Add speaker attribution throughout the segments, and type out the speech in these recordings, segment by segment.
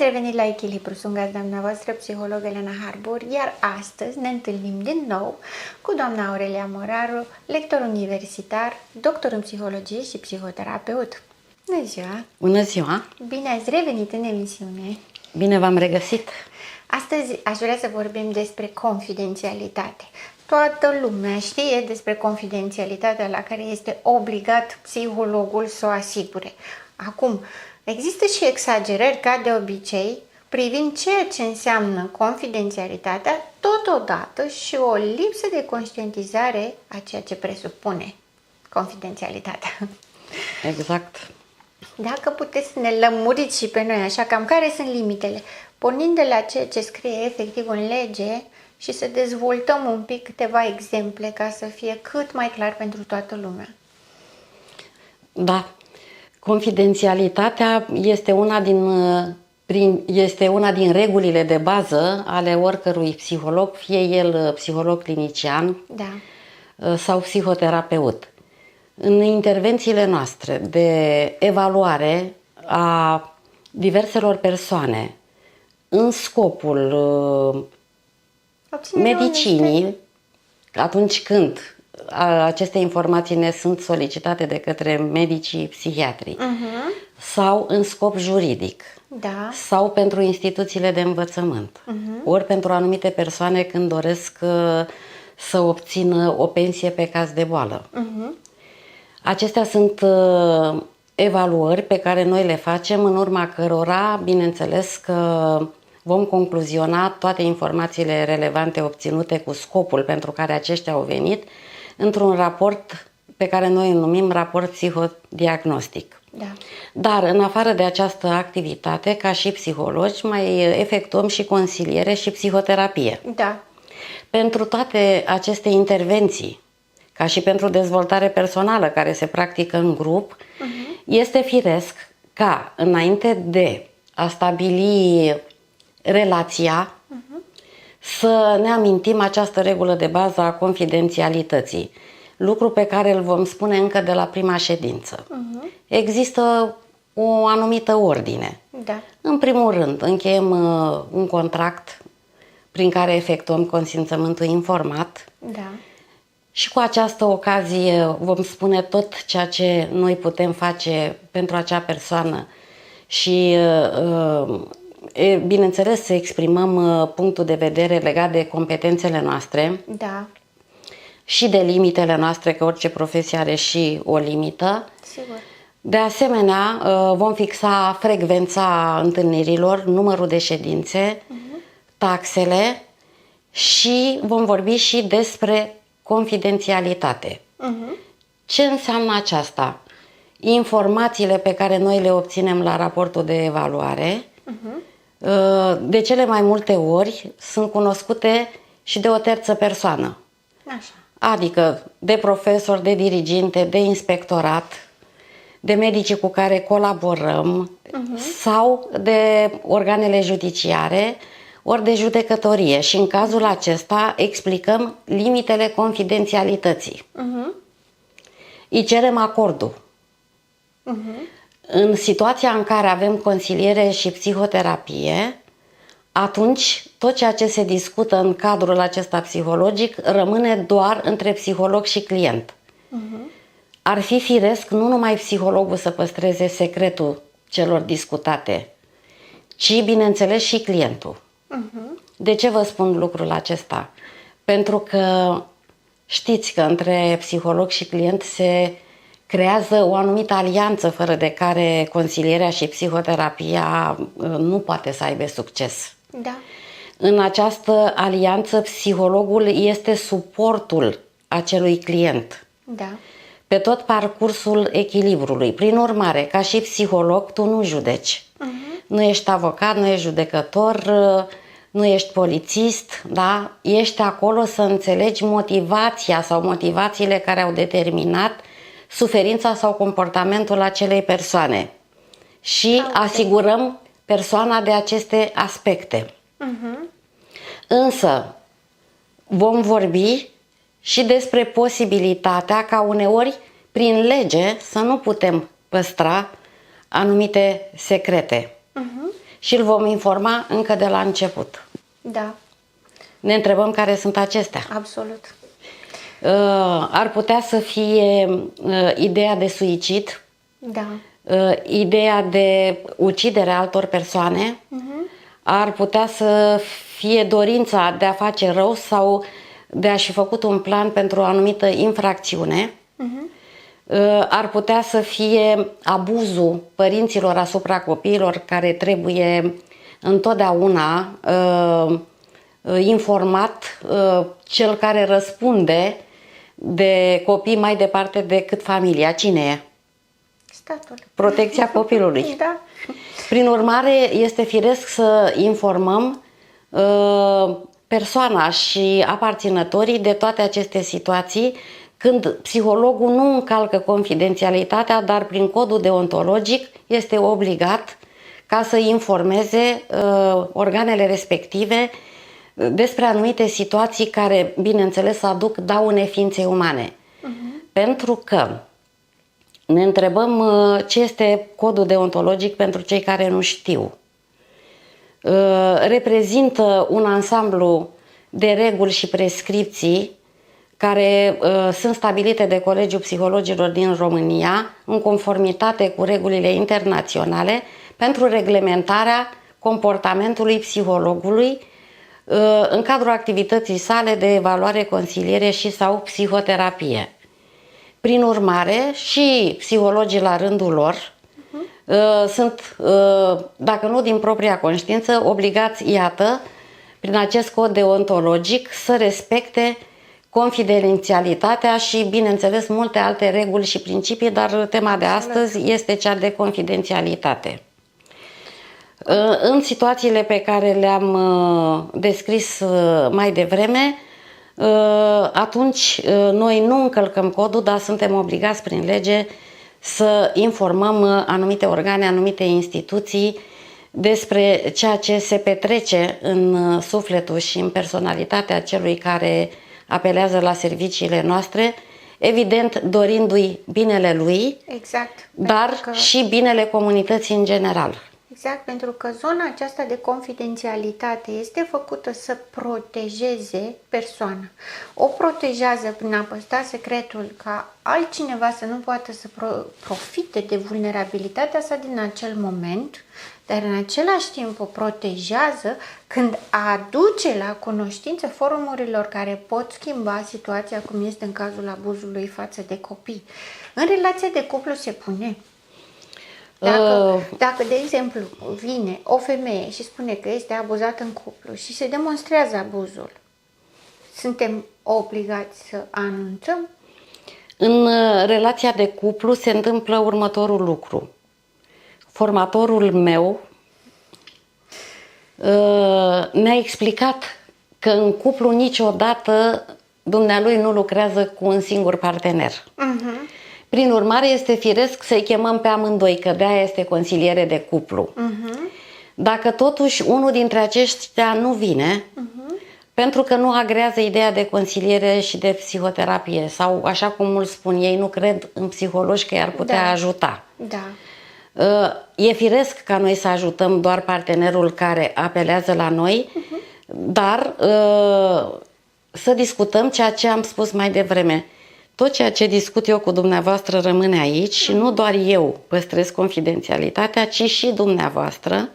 Speaker 1: revenit la Echilibru, sunt gazda dumneavoastră, psiholog Elena Harbor, iar astăzi ne întâlnim din nou cu doamna Aurelia Moraru, lector universitar, doctor în psihologie și psihoterapeut. Bună ziua!
Speaker 2: Bună ziua!
Speaker 1: Bine ați revenit în emisiune!
Speaker 2: Bine v-am regăsit!
Speaker 1: Astăzi aș vrea să vorbim despre confidențialitate. Toată lumea știe despre confidențialitatea la care este obligat psihologul să o asigure. Acum, există și exagerări, ca de obicei, privind ceea ce înseamnă confidențialitatea, totodată și o lipsă de conștientizare a ceea ce presupune confidențialitatea.
Speaker 2: Exact.
Speaker 1: Dacă puteți să ne lămuriți și pe noi, așa, cam care sunt limitele, pornind de la ceea ce scrie efectiv în lege și să dezvoltăm un pic câteva exemple ca să fie cât mai clar pentru toată lumea.
Speaker 2: Da. Confidențialitatea este una din regulile de bază ale oricărui psiholog, fie el psiholog clinician sau psihoterapeut. În intervențiile noastre de evaluare a diverselor persoane în scopul medicinii, atunci când aceste informații ne sunt solicitate de către medicii psihiatri sau în scop juridic sau pentru instituțiile de învățământ, ori pentru anumite persoane când doresc să obțină o pensie pe caz de boală. Acestea sunt evaluări pe care noi le facem, în urma cărora, bineînțeles că vom concluziona toate informațiile relevante obținute cu scopul pentru care aceștia au venit într-un raport pe care noi îl numim raport psihodiagnostic. Dar în afară de această activitate, ca și psihologi, mai efectuăm și consiliere și psihoterapie. Pentru toate aceste intervenții, ca și pentru dezvoltare personală care se practică în grup, este firesc ca înainte de a stabili relația, să ne amintim această regulă de bază a confidențialității, lucru pe care îl vom spune încă de la prima ședință. Există o anumită ordine. În primul rând, încheiem un contract prin care efectuăm consimțământul informat și cu această ocazie vom spune tot ceea ce noi putem face pentru acea persoană și bineînțeles să exprimăm punctul de vedere legat de competențele noastre și de limitele noastre, că orice profesie are și o limită. De asemenea, vom fixa frecvența întâlnirilor, numărul de ședințe, taxele și vom vorbi și despre confidențialitate. Ce înseamnă aceasta? Informațiile pe care noi le obținem la raportul de evaluare de cele mai multe ori sunt cunoscute și de o terță persoană. Adică de profesori, de diriginte, de inspectorat, de medicii cu care colaborăm sau de organele judiciare ori de judecătorie. Și în cazul acesta explicăm limitele confidențialității. Îi cerem acordul. În situația în care avem consiliere și psihoterapie, atunci tot ceea ce se discută în cadrul acesta psihologic rămâne doar între psiholog și client. Ar fi firesc nu numai psihologul să păstreze secretul celor discutate, ci bineînțeles și clientul. De ce vă spun lucrul acesta? Pentru că știți că între psiholog și client se creează o anumită alianță fără de care consilierea și psihoterapia nu poate să aibă succes. În această alianță, psihologul este suportul acelui client pe tot parcursul echilibrului. Prin urmare, ca și psiholog, tu nu judeci. Nu ești avocat, nu ești judecător, nu ești polițist, ești acolo să înțelegi motivația sau motivațiile care au determinat suferința sau comportamentul acelei persoane și asigurăm persoana de aceste aspecte. Însă vom vorbi și despre posibilitatea ca uneori prin lege să nu putem păstra anumite secrete. și îl vom informa încă de la început.
Speaker 1: Da.
Speaker 2: Ne întrebăm care sunt acestea.
Speaker 1: Absolut.
Speaker 2: Ar putea să fie ideea de suicid,
Speaker 1: Da.
Speaker 2: ideea de ucidere a altor persoane, ar putea să fie dorința de a face rău sau de a-și făcut un plan pentru o anumită infracțiune. Ar putea să fie abuzul părinților asupra copiilor, care trebuie întotdeauna informat cel care răspunde de copii mai departe decât familia. Cine e?
Speaker 1: Statul.
Speaker 2: Protecția copilului.
Speaker 1: Da.
Speaker 2: Prin urmare, este firesc să informăm persoana și aparținătorii de toate aceste situații, când psihologul nu încalcă confidențialitatea, dar prin codul deontologic este obligat ca să informeze organele respective despre anumite situații care, bineînțeles, aduc daune ființei umane. Pentru că ne întrebăm ce este codul deontologic pentru cei care nu știu. Reprezintă un ansamblu de reguli și prescripții care sunt stabilite de Colegiul Psihologilor din România în conformitate cu regulile internaționale pentru reglementarea comportamentului psihologului în cadrul activității sale de evaluare, consiliere și sau psihoterapie. Prin urmare, și psihologii la rândul lor sunt, dacă nu din propria conștiință, obligați, iată, prin acest cod deontologic să respecte confidențialitatea și, bineînțeles, multe alte reguli și principii, dar tema de astăzi este cea de confidențialitate. În situațiile pe care le-am descris mai devreme, atunci noi nu încălcăm codul, dar suntem obligați prin lege să informăm anumite organe, anumite instituții despre ceea ce se petrece în sufletul și în personalitatea celui care apelează la serviciile noastre, evident dorindu-i binele lui,
Speaker 1: Exact,
Speaker 2: dar și binele comunității în general.
Speaker 1: Exact, pentru că zona aceasta de confidențialitate este făcută să protejeze persoana. O protejează prin a păstra secretul ca altcineva să nu poată să profite de vulnerabilitatea sa din acel moment, dar în același timp o protejează când aduce la cunoștință forumurilor care pot schimba situația, cum este în cazul abuzului față de copii. În relația de cuplu se pune. Dacă, de exemplu, vine o femeie și spune că este abuzată în cuplu și se demonstrează abuzul, suntem obligați să anunțăm?
Speaker 2: În relația de cuplu se întâmplă următorul lucru. Formatorul meu ne-a explicat că în cuplu niciodată dumnealui nu lucrează cu un singur partener. Prin urmare, este firesc să-i chemăm pe amândoi, că de-aia este consiliere de cuplu. Dacă totuși unul dintre aceștia nu vine, pentru că nu agrează ideea de consiliere și de psihoterapie, sau, așa cum mulți spun ei, nu cred în psihologi că i-ar putea ajuta. E firesc ca noi să ajutăm doar partenerul care apelează la noi, dar să discutăm ceea ce am spus mai devreme. Tot ceea ce discut eu cu dumneavoastră rămâne aici și nu doar eu păstrez confidențialitatea, ci și dumneavoastră.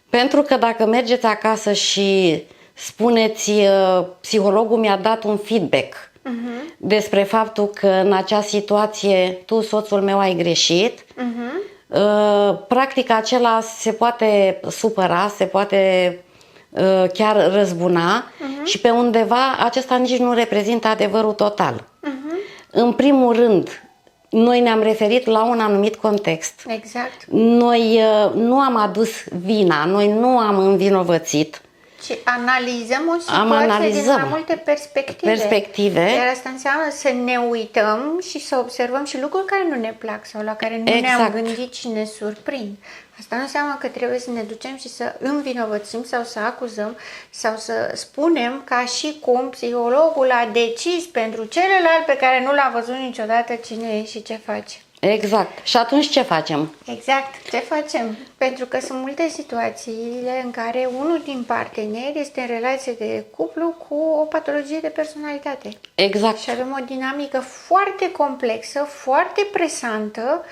Speaker 2: Pentru că dacă mergeți acasă și spuneți, psihologul mi-a dat un feedback despre faptul că în acea situație tu, soțul meu, ai greșit, practic acela se poate supăra, se poate chiar răzbuna și pe undeva acesta nici nu reprezintă adevărul total. În primul rând, noi ne-am referit la un anumit context.
Speaker 1: Exact.
Speaker 2: Noi nu am adus vina, noi nu am învinovățit.
Speaker 1: Și analizăm o situație din mai multe perspective. Iar asta înseamnă să ne uităm și să observăm și lucruri care nu ne plac sau la care nu ne-am gândit și ne surprind. Asta nu înseamnă că trebuie să ne ducem și să învinovățim sau să acuzăm sau să spunem ca și cum psihologul a decis pentru celălalt pe care nu l-a văzut niciodată cine e și ce face.
Speaker 2: Exact. Și atunci ce facem?
Speaker 1: Exact. Ce facem? Pentru că sunt multe situațiile în care unul din parteneri este în relație de cuplu cu o patologie de personalitate.
Speaker 2: Exact.
Speaker 1: Și avem o dinamică foarte complexă, foarte presantă.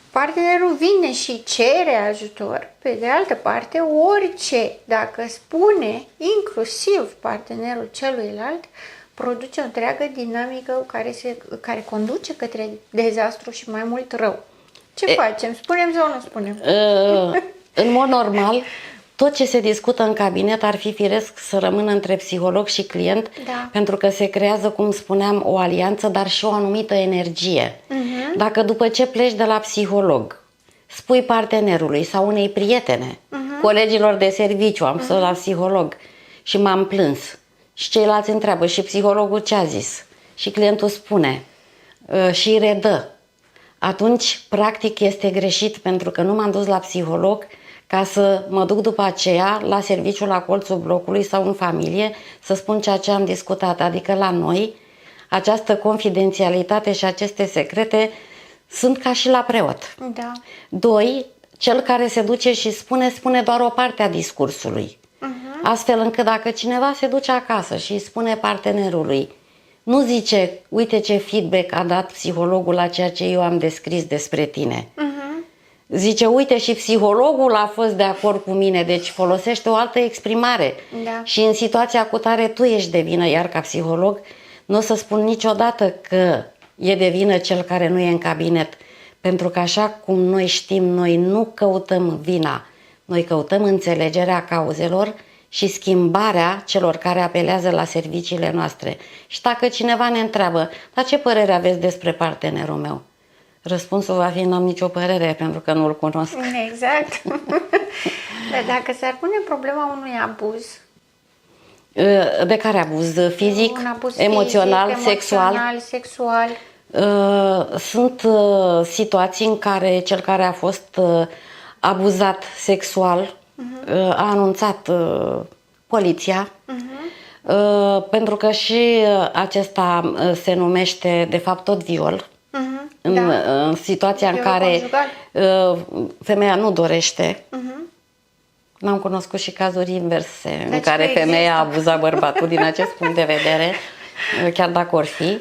Speaker 1: Partenerul vine și cere ajutor. Pe de altă parte, orice, dacă spune, inclusiv partenerul celuilalt, produce o întreagă dinamică care conduce către dezastru și mai mult rău. Ce facem? Spunem sau nu spunem?
Speaker 2: În mod normal, tot ce se discută în cabinet ar fi firesc să rămână între psiholog și client, pentru că se creează, cum spuneam, o alianță, dar și o anumită energie. Dacă după ce pleci de la psiholog, spui partenerului sau unei prietene, colegilor de serviciu, am fost la psiholog și m-am plâns, și ceilalți întreabă, și psihologul ce a zis? Și clientul spune și îi redă. Atunci, practic, este greșit, pentru că nu m-am dus la psiholog ca să mă duc după aceea la serviciu la colțul blocului sau în familie să spun ceea ce am discutat. Adică la noi, această confidențialitate și aceste secrete sunt ca și la preot.
Speaker 1: Da.
Speaker 2: 2. Cel care se duce și spune doar o parte a discursului. Astfel încât dacă cineva se duce acasă și îi spune partenerului, nu zice, uite ce feedback a dat psihologul la ceea ce eu am descris despre tine. Zice, uite, și psihologul a fost de acord cu mine, deci folosește o altă exprimare.
Speaker 1: Da.
Speaker 2: Și în situația cu tare tu ești de vină, iar ca psiholog nu o să spun niciodată că e de vină cel care nu e în cabinet. Pentru că așa cum noi știm, noi nu căutăm vina, noi căutăm înțelegerea cauzelor și schimbarea celor care apelează la serviciile noastre. Și dacă cineva ne întreabă, dar ce părere aveți despre partenerul meu? Răspunsul va fi, n-am nicio părere, pentru că nu-l cunosc.
Speaker 1: Exact. Dar dacă s-ar pune problema unui abuz...
Speaker 2: De care abuz? Fizic,
Speaker 1: un abuz
Speaker 2: emoțional,
Speaker 1: fizic, sexual?
Speaker 2: Sunt situații în care cel care a fost abuzat sexual a anunțat poliția, pentru că și acesta se numește de fapt tot viol. În situația în care femeia nu dorește. N-am cunoscut și cazuri inverse în care femeia a abuzat bărbatul din acest punct de vedere, chiar dacă or fi.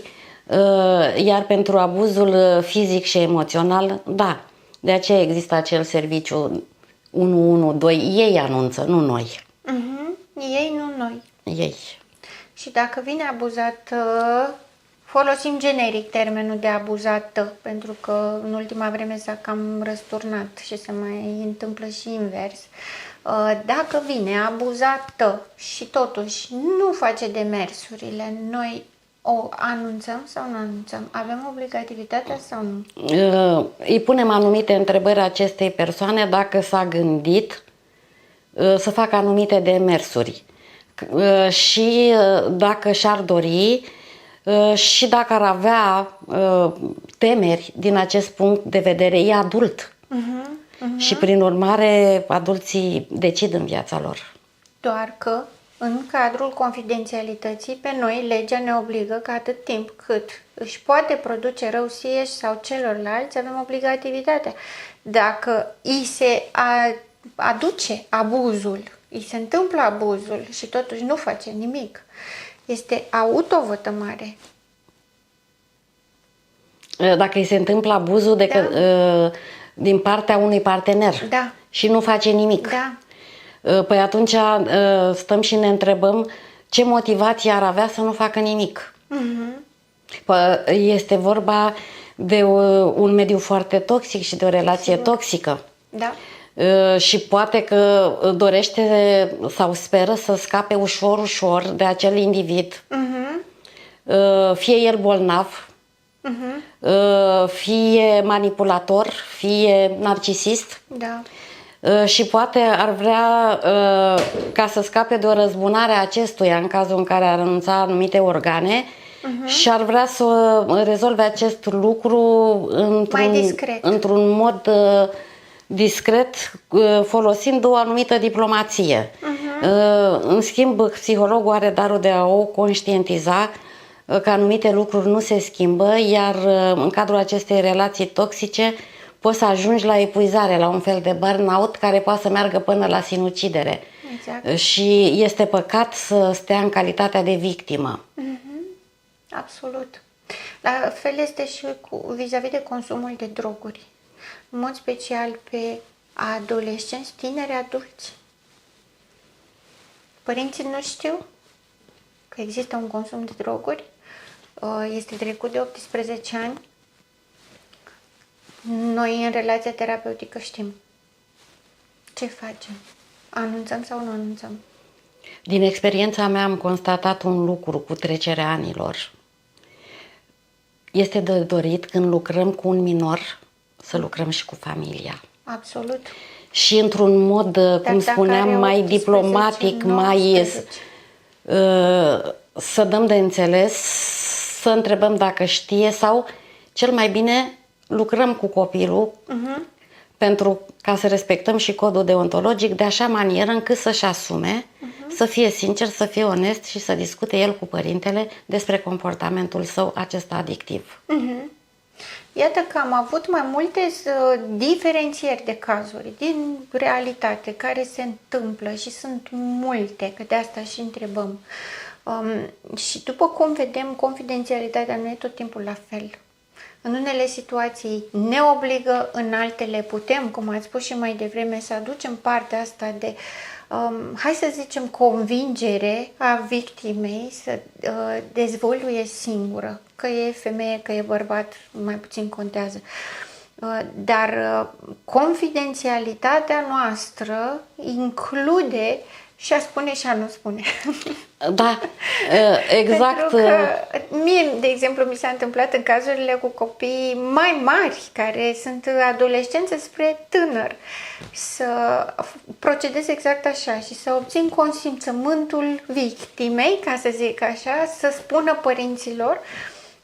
Speaker 2: Iar pentru abuzul fizic și emoțional, da, de aceea există acel serviciu 112, ei anunță, nu noi.
Speaker 1: Ei, nu noi.
Speaker 2: Ei.
Speaker 1: Și dacă vine abuzat, folosim generic termenul de abuzată, pentru că în ultima vreme s-a cam răsturnat și se mai întâmplă și invers. Dacă vine abuzată și totuși nu face demersurile, noi o anunțăm sau nu anunțăm? Avem obligativitatea sau nu?
Speaker 2: Îi punem anumite întrebări acestei persoane dacă s-a gândit să facă anumite demersuri și dacă și-ar dori și dacă ar avea temeri din acest punct de vedere. E adult. Și prin urmare adulții decid în viața lor.
Speaker 1: Doar că în cadrul confidențialității pe noi legea ne obligă că atât timp cât își poate produce rău sie sau celorlalți, avem obligativitatea. Dacă îi se aduce abuzul, îi se întâmplă abuzul și totuși nu face nimic, este autovătămare.
Speaker 2: Dacă îi se întâmplă abuzul din partea unui partener și nu face nimic. Păi atunci stăm și ne întrebăm ce motivație ar avea să nu facă nimic. Este vorba de un mediu foarte toxic și de o relație toxică. Și poate că dorește sau speră să scape ușor de acel individ. Fie el bolnav, fie manipulator, fie narcisist. Și poate ar vrea ca să scape de o răzbunare a acestuia în cazul în care ar renunța anumite organe și ar vrea să rezolve acest lucru într-un mod discret, folosind o anumită diplomație. În schimb, psihologul are darul de a o conștientiza că anumite lucruri nu se schimbă, iar în cadrul acestei relații toxice poți să ajungi la epuizare, la un fel de burnout care poate să meargă până la sinucidere.
Speaker 1: Exact.
Speaker 2: Și este păcat să stea în calitatea de victimă.
Speaker 1: Absolut. La fel este și vis-a-vis de consumul de droguri. În mod special pe adolescenți, tineri adulți. Părinții nu știu că există un consum de droguri. Este trecut de 18 ani. Noi în relația terapeutică știm. Ce facem? Anunțăm sau nu anunțăm?
Speaker 2: Din experiența mea am constatat un lucru cu trecerea anilor. Este de dorit când lucrăm cu un minor să lucrăm și cu familia.
Speaker 1: Absolut.
Speaker 2: Și într-un mod, cum spuneam, mai diplomatic,
Speaker 1: 19.
Speaker 2: să dăm de înțeles, să întrebăm dacă știe sau, cel mai bine, lucrăm cu copilul pentru ca să respectăm și codul deontologic de așa manieră încât să-și asume, să fie sincer, să fie onest și să discute el cu părintele despre comportamentul său acesta adictiv.
Speaker 1: Iată că am avut mai multe diferențieri de cazuri din realitate care se întâmplă și sunt multe, că de asta și întrebăm. Și după cum vedem, confidențialitatea nu e tot timpul la fel. În unele situații ne obligă, în altele putem, cum ați spus și mai devreme, să aducem partea asta de, hai să zicem, convingere a victimei să dezvăluie singură. Că e femeie, că e bărbat, mai puțin contează. Dar confidențialitatea noastră include și a spune și a nu spune.
Speaker 2: Da, exact.
Speaker 1: Pentru că mie, de exemplu, mi s-a întâmplat în cazurile cu copii mai mari, care sunt adolescenți spre tânăr, să procedez exact așa și să obțin consimțământul victimei, ca să zic așa, să spună părinților.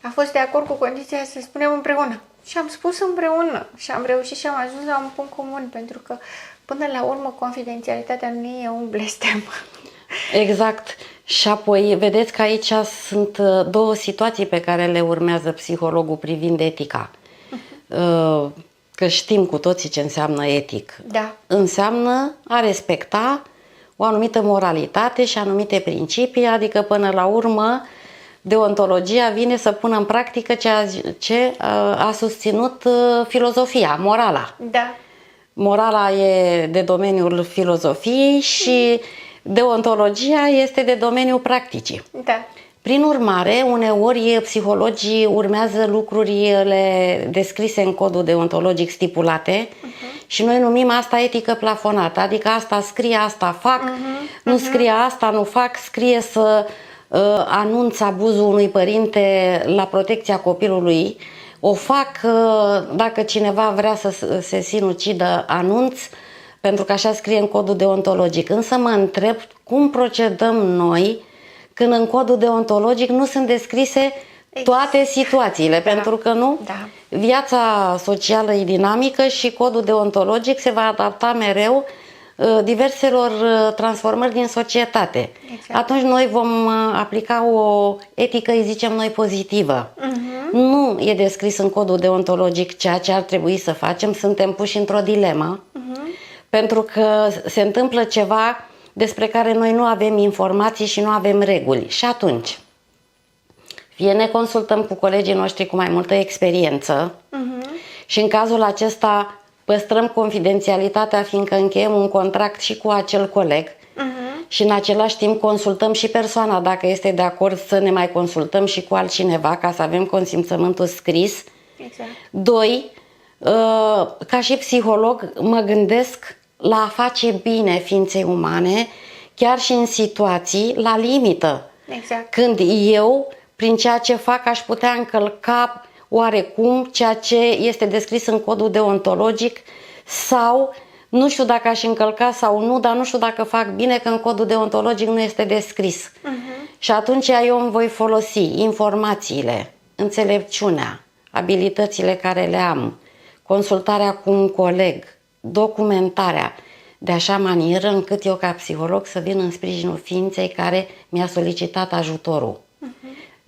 Speaker 1: A fost de acord cu condiția să spunem împreună. Și am spus împreună și am reușit și am ajuns la un punct comun, pentru că până la urmă confidențialitatea nu e un blestem. Exact.
Speaker 2: Și apoi vedeți că aici sunt două situații pe care le urmează psihologul privind etica. Că știm cu toții ce înseamnă etic.
Speaker 1: Da.
Speaker 2: Înseamnă a respecta o anumită moralitate și anumite principii, adică până la urmă deontologia vine să pună în practică ce a susținut filozofia, morala.
Speaker 1: Da.
Speaker 2: Morala e de domeniul filozofiei și deontologia este de domeniul practicii.
Speaker 1: Da.
Speaker 2: Prin urmare, uneori psihologii urmează lucrurile descrise în codul deontologic stipulate și noi numim asta etică plafonată, adică asta scrie, asta fac, nu scrie asta, nu fac, scrie să anunț abuzul unui părinte la protecția copilului, o fac dacă cineva vrea să se sinucidă, anunț, pentru că așa scrie în codul deontologic. Însă mă întreb cum procedăm noi când în codul deontologic nu sunt descrise toate situațiile, pentru că nu?
Speaker 1: Da.
Speaker 2: Viața socială e dinamică și codul deontologic se va adapta mereu diverselor transformări din societate.
Speaker 1: Exact.
Speaker 2: Atunci noi vom aplica o etică, îi zicem noi, pozitivă. Nu e descris în codul deontologic ceea ce ar trebui să facem, suntem puși într-o dilemă, pentru că se întâmplă ceva despre care noi nu avem informații și nu avem reguli. Și atunci, fie ne consultăm cu colegii noștri cu mai multă experiență și în cazul acesta păstrăm confidențialitatea, fiindcă încheiem un contract și cu acel coleg și în același timp consultăm și persoana dacă este de acord să ne mai consultăm și cu altcineva ca să avem consimțământul scris.
Speaker 1: Exact.
Speaker 2: 2. Ca și psiholog mă gândesc la a face bine ființei umane chiar și în situații la limită.
Speaker 1: Exact.
Speaker 2: Când eu, prin ceea ce fac, aș putea încălca oarecum ceea ce este descris în codul deontologic sau nu știu dacă aș încălca sau nu, dar nu știu dacă fac bine, că în codul deontologic nu este descris. Și atunci eu îmi voi folosi informațiile, înțelepciunea, abilitățile care le am, consultarea cu un coleg, documentarea, de așa manieră încât eu ca psiholog să vin în sprijinul ființei care mi-a solicitat ajutorul.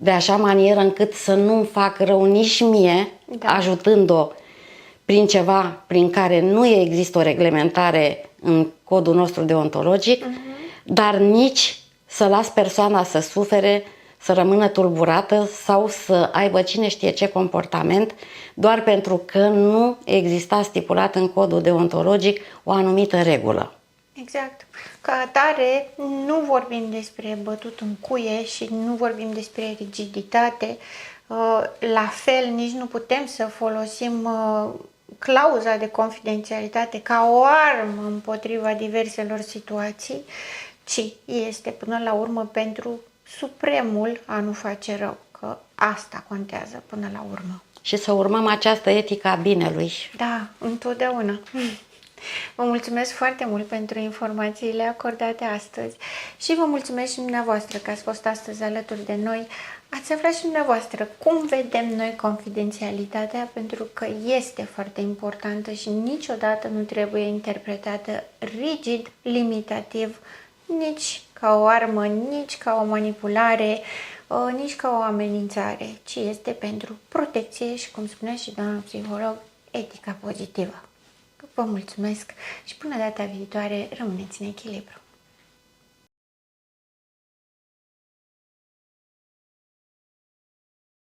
Speaker 2: de așa manieră încât să nu-mi fac rău nici mie, ajutând-o prin ceva prin care nu există o reglementare în codul nostru deontologic, dar nici să las persoana să sufere, să rămână tulburată sau să aibă cine știe ce comportament, doar pentru că nu exista stipulat în codul deontologic o anumită regulă.
Speaker 1: Exact. Ca atare, nu vorbim despre bătut în cuie și nu vorbim despre rigiditate. La fel, nici nu putem să folosim clauza de confidențialitate ca o armă împotriva diverselor situații, ci este până la urmă pentru supremul a nu face rău, că asta contează până la urmă.
Speaker 2: Și să urmăm această etică a binelui.
Speaker 1: Da, întotdeauna. Vă mulțumesc foarte mult pentru informațiile acordate astăzi și vă mulțumesc și dumneavoastră că ați fost astăzi alături de noi. Ați aflat și dumneavoastră cum vedem noi confidențialitatea, pentru că este foarte importantă și niciodată nu trebuie interpretată rigid, limitativ, nici ca o armă, nici ca o manipulare, nici ca o amenințare, ci este pentru protecție și, cum spunea și doamna psiholog, etica pozitivă. Vă mulțumesc și până data viitoare rămâneți în echilibru.